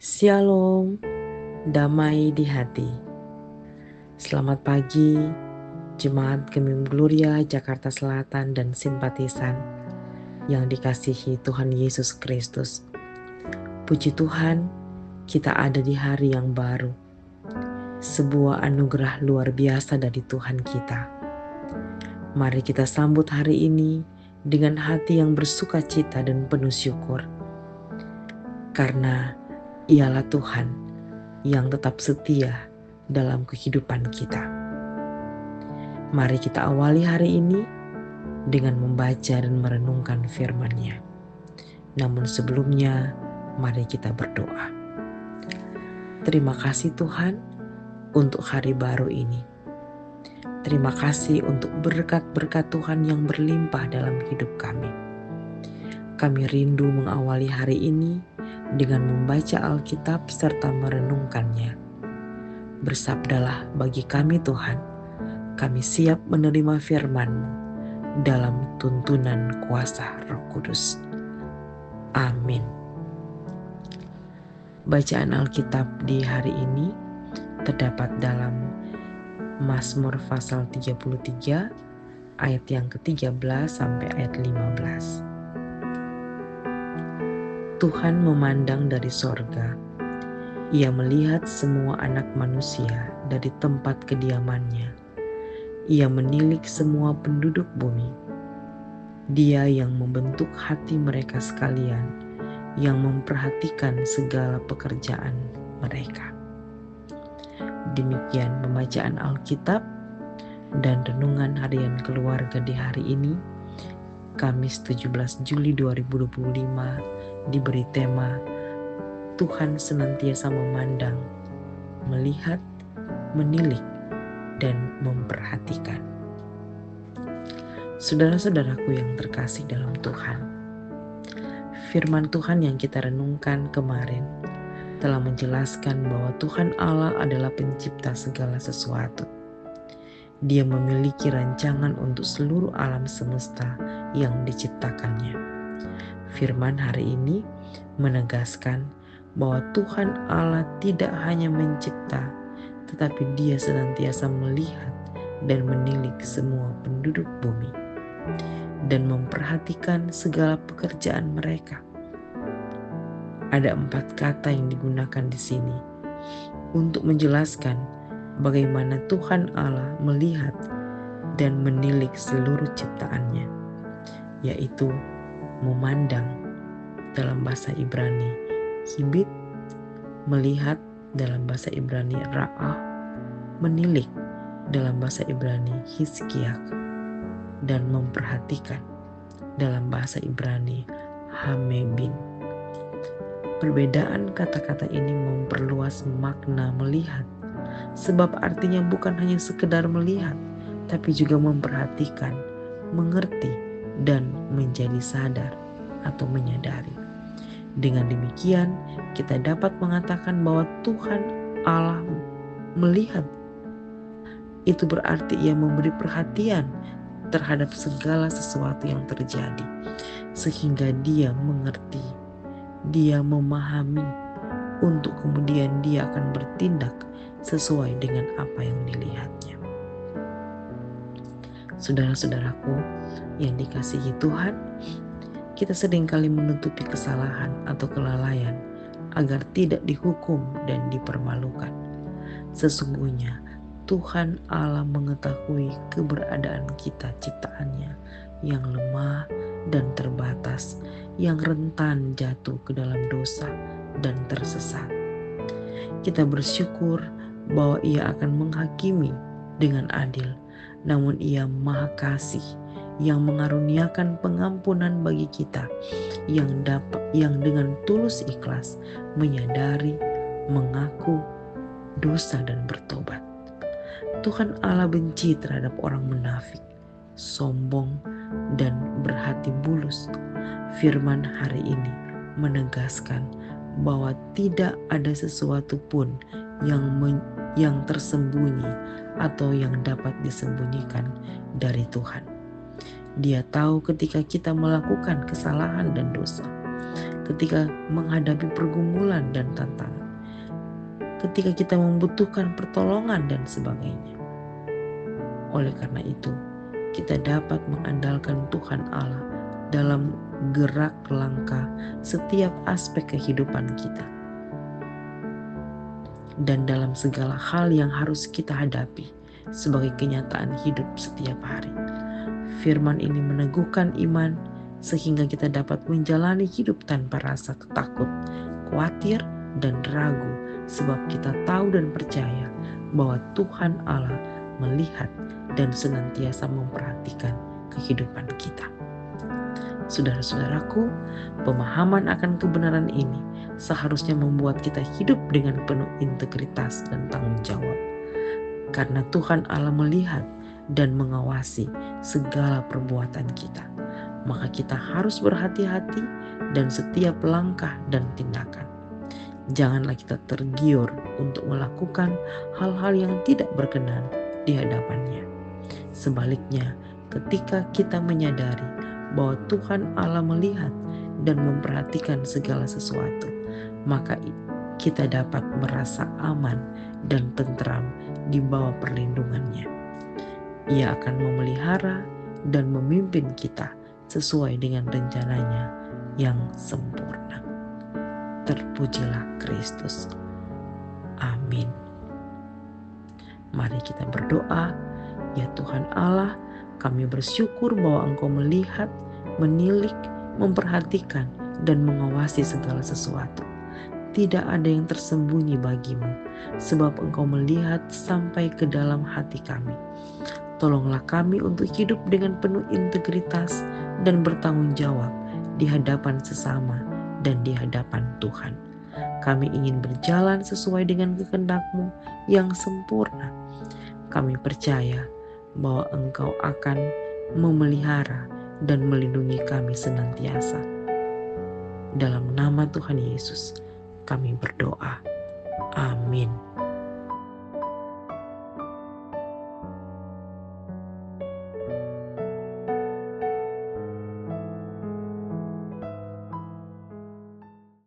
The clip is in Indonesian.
Shalom, damai di hati. Selamat pagi, Jemaat Gemim Gloria Jakarta Selatan dan simpatisan yang dikasihi Tuhan Yesus Kristus. Puji Tuhan, kita ada di hari yang baru. Sebuah anugerah luar biasa dari Tuhan kita. Mari kita sambut hari ini dengan hati yang bersuka cita dan penuh syukur. Karena Ialah Tuhan yang tetap setia dalam kehidupan kita. Mari kita awali hari ini dengan membaca dan merenungkan firman-Nya. Namun sebelumnya, mari kita berdoa. Terima kasih Tuhan untuk hari baru ini. Terima kasih untuk berkat-berkat Tuhan yang berlimpah dalam hidup kami. Kami rindu mengawali hari ini dengan membaca Alkitab serta merenungkannya. Bersabdalah bagi kami Tuhan, kami siap menerima firman-Mu dalam tuntunan kuasa Roh Kudus. Amin. Bacaan Alkitab di hari ini terdapat dalam Mazmur pasal 33 ayat yang ke-13 sampai ayat 15. Tuhan memandang dari sorga. Ia melihat semua anak manusia dari tempat kediamannya. Ia menilik semua penduduk bumi. Dia yang membentuk hati mereka sekalian, yang memperhatikan segala pekerjaan mereka. Demikian pembacaan Alkitab dan renungan harian keluarga di hari ini, Kamis 17 Juli 2025, diberi tema Tuhan senantiasa memandang, melihat, menilik, dan memperhatikan. Saudara-saudaraku yang terkasih dalam Tuhan, firman Tuhan yang kita renungkan kemarin telah menjelaskan bahwa Tuhan Allah adalah pencipta segala sesuatu. Dia memiliki rancangan untuk seluruh alam semesta yang diciptakannya. Firman hari ini menegaskan bahwa Tuhan Allah tidak hanya mencipta, tetapi Dia senantiasa melihat dan menilik semua penduduk bumi dan memperhatikan segala pekerjaan mereka. Ada 4 kata yang digunakan di sini untuk menjelaskan bagaimana Tuhan Allah melihat dan menilik seluruh ciptaannya, yaitu memandang dalam bahasa Ibrani hibit, melihat dalam bahasa Ibrani ra'ah, menilik dalam bahasa Ibrani hiskiyak, dan memperhatikan dalam bahasa Ibrani hamebin. Perbedaan kata-kata ini memperluas makna melihat, sebab artinya bukan hanya sekedar melihat, tapi juga memperhatikan, mengerti, dan menjadi sadar atau menyadari. Dengan demikian, kita dapat mengatakan bahwa Tuhan Allah melihat. Itu berarti Ia memberi perhatian terhadap segala sesuatu yang terjadi, sehingga Dia mengerti, Dia memahami, untuk kemudian Dia akan bertindak sesuai dengan apa yang dilihatnya. Saudara-saudaraku yang dikasihi Tuhan, kita seringkali menutupi kesalahan atau kelalaian agar tidak dihukum dan dipermalukan. Sesungguhnya Tuhan Allah mengetahui keberadaan kita ciptaannya yang lemah dan terbatas, yang rentan jatuh ke dalam dosa dan tersesat. Kita bersyukur bahwa Ia akan menghakimi dengan adil, namun Ia Maha Kasih yang mengaruniakan pengampunan bagi kita yang dengan tulus ikhlas menyadari, mengaku dosa dan bertobat. Tuhan Allah benci terhadap orang munafik, sombong, dan berhati bulus. Firman hari ini menegaskan bahwa tidak ada sesuatu pun yang tersembunyi atau yang dapat disembunyikan dari Tuhan. Dia tahu ketika kita melakukan kesalahan dan dosa. ketika menghadapi pergumulan dan tantangan, ketika kita membutuhkan pertolongan dan sebagainya. Oleh karena itu, kita dapat mengandalkan Tuhan Allah dalam gerak langkah setiap aspek kehidupan kita dan dalam segala hal yang harus kita hadapi sebagai kenyataan hidup setiap hari. Firman ini meneguhkan iman sehingga kita dapat menjalani hidup tanpa rasa takut, khawatir, dan ragu, sebab kita tahu dan percaya bahwa Tuhan Allah melihat dan senantiasa memperhatikan kehidupan kita. Saudara-saudaraku, pemahaman akan kebenaran ini seharusnya membuat kita hidup dengan penuh integritas dan tanggung jawab. Karena Tuhan Allah melihat dan mengawasi segala perbuatan kita, maka kita harus berhati-hati dan setiap langkah dan tindakan. Janganlah kita tergiur untuk melakukan hal-hal yang tidak berkenan di hadapannya. Sebaliknya, ketika kita menyadari bahwa Tuhan Allah melihat dan memperhatikan segala sesuatu, maka kita dapat merasa aman dan tentram di bawah perlindungannya. Ia akan memelihara dan memimpin kita sesuai dengan rencananya yang sempurna. Terpujilah Kristus. Amin. Mari kita berdoa. Ya Tuhan Allah, kami bersyukur bahwa Engkau melihat, menilik, memperhatikan, dan mengawasi segala sesuatu. Tidak ada yang tersembunyi bagimu, sebab Engkau melihat sampai ke dalam hati kami. Tolonglah kami untuk hidup dengan penuh integritas dan bertanggung jawab di hadapan sesama dan di hadapan Tuhan. Kami ingin berjalan sesuai dengan kehendak-Mu yang sempurna. Kami percaya bahwa Engkau akan memelihara dan melindungi kami senantiasa. Dalam nama Tuhan Yesus, kami berdoa. Amin.